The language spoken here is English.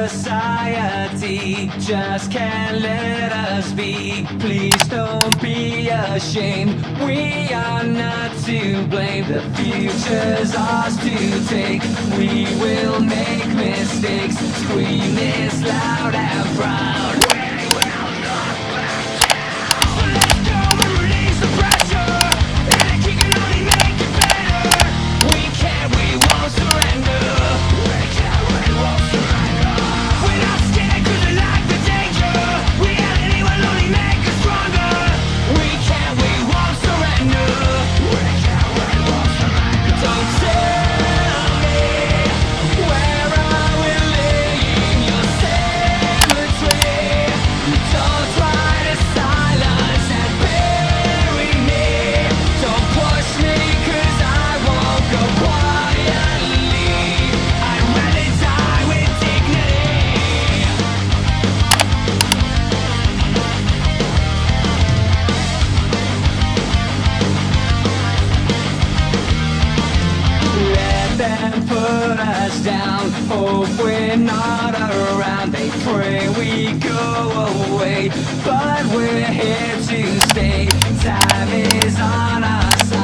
society just can't let us be. Please don't be ashamed, we are not to blame. The future's ours to take, we will make mistakes. Scream this loud and proud. We will not back down. So let's go and release the pressure. Energy can only make it better. We can't, we won't surrender. We can't, we won't surrender. We're not scared 'cause we like the danger. Reality will only make us stronger. We can't, we won't surrender. We can't, we won't surrender. Don't tell me where I will laying your cemetery. Don't try to silence and bury me. Don't push me 'cause I won't go quietly. I'd rather die with dignity. Let them put us down, hope we're not around. They pray we go away, but we're here to stay. Time is on our side.